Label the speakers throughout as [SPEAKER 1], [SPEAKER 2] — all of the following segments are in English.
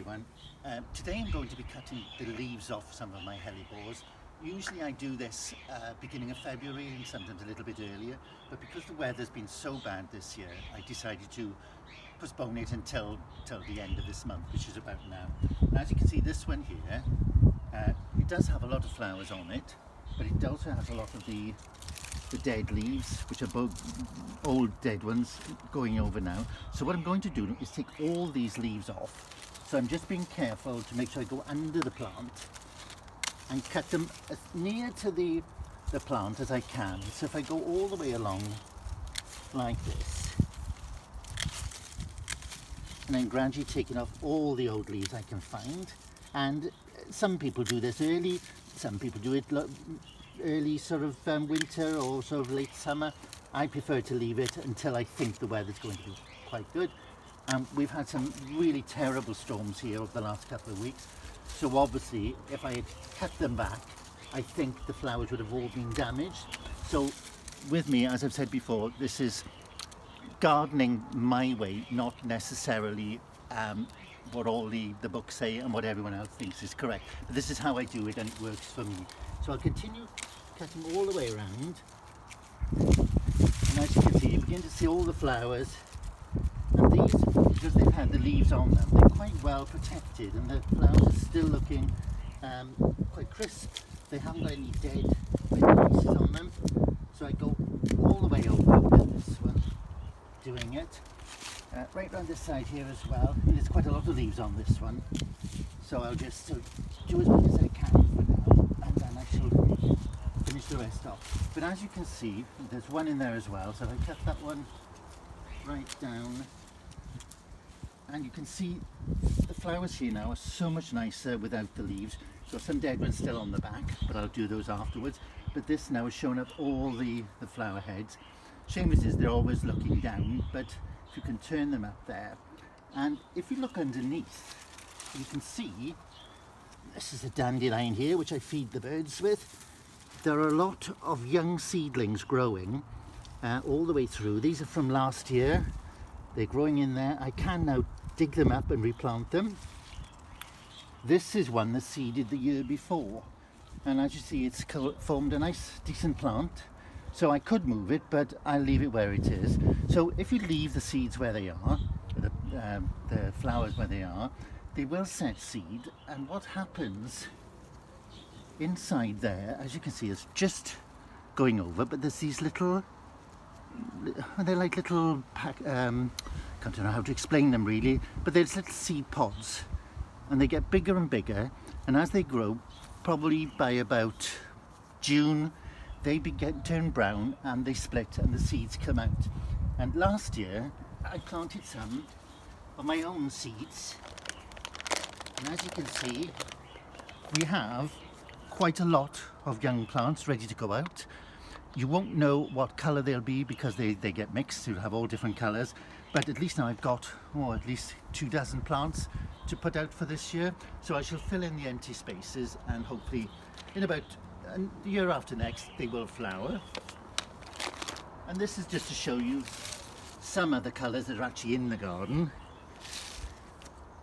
[SPEAKER 1] everyone. Today I'm going to be cutting the leaves off some of my hellebores. Usually I do this beginning of February and sometimes a little bit earlier, but because the weather's been so bad this year, I decided to postpone it until the end of this month, which is about now. And as you can see, this one here, it does have a lot of flowers on it, but it also has a lot of the dead leaves, which are both old dead ones going over now. So what I'm going to do is take all these leaves off. So I'm just being careful to make sure I go under the plant and cut them as near to the plant as I can. So if I go all the way along like this, and then gradually taking off all the old leaves I can find. And some people do this early, some people do it early sort of winter or sort of late summer. I prefer to leave it until I think the weather's going to be quite good. We've had some really terrible storms here over the last couple of weeks, so obviously if I had cut them back, I think the flowers would have all been damaged. So with me, as I've said before, this is gardening my way, not necessarily what all the books say and what everyone else thinks is correct. But this is how I do it and it works for me. So I'll continue cutting all the way around, and as you can see, you begin to see all the flowers. And these, because they've had the leaves on them, they're quite well protected and the flowers are still looking quite crisp. They haven't got any dead pieces on them. So I go all the way over with this one, doing it. Right round this side here as well. And there's quite a lot of leaves on this one. So I'll just do as much as I can for now, and then I shall finish the rest off. But as you can see, there's one in there as well. So I cut that one right down. And you can see the flowers here now are so much nicer without the leaves. Got some dead ones still on the back, but I'll do those afterwards. But this now has shown up all the flower heads. Shame it is they're always looking down, but if you can turn them up there. And if you look underneath, you can see, this is a dandelion here, which I feed the birds with. There are a lot of young seedlings growing all the way through. These are from last year. They're growing in there. I can now dig them up and replant them. This is one that seeded the year before, and as you see, it's formed a nice decent plant. So I could move it, but I'll leave it where it is. So if you leave the seeds where they are, the flowers where they are, they will set seed, and what happens inside there, as you can see, is just going over, but there's these little, they're like little can't know how to explain them really, but there's little seed pods, and they get bigger and bigger, and as they grow, probably by about June, they turn brown and they split and the seeds come out. And last year I planted some of my own seeds, and as you can see, we have quite a lot of young plants ready to go out. You won't know what colour they'll be because they get mixed. You'll have all different colours, but at least now I've got at least 24 plants to put out for this year. So I shall fill in the empty spaces, and hopefully in about the year after next they will flower. And this is just to show you some of the colours that are actually in the garden.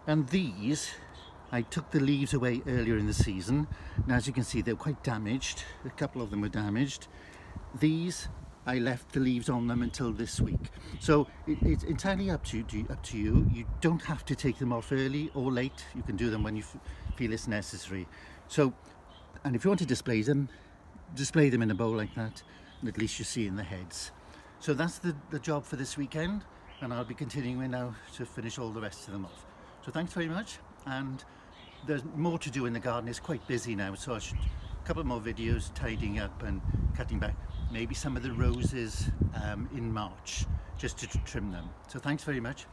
[SPEAKER 1] And these, I took the leaves away earlier in the season, and as you can see they're quite damaged. A couple of them were damaged. These, I left the leaves on them until this week. So it's entirely up to you. You don't have to take them off early or late. You can do them when you feel it's necessary. So, and if you want to display them in a bowl like that, and at least you see in the heads. So that's the job for this weekend, and I'll be continuing now to finish all the rest of them off. So thanks very much, and there's more to do in the garden. It's quite busy now, so I should a couple more videos tidying up and cutting back maybe some of the roses in March, just to trim them. So thanks very much.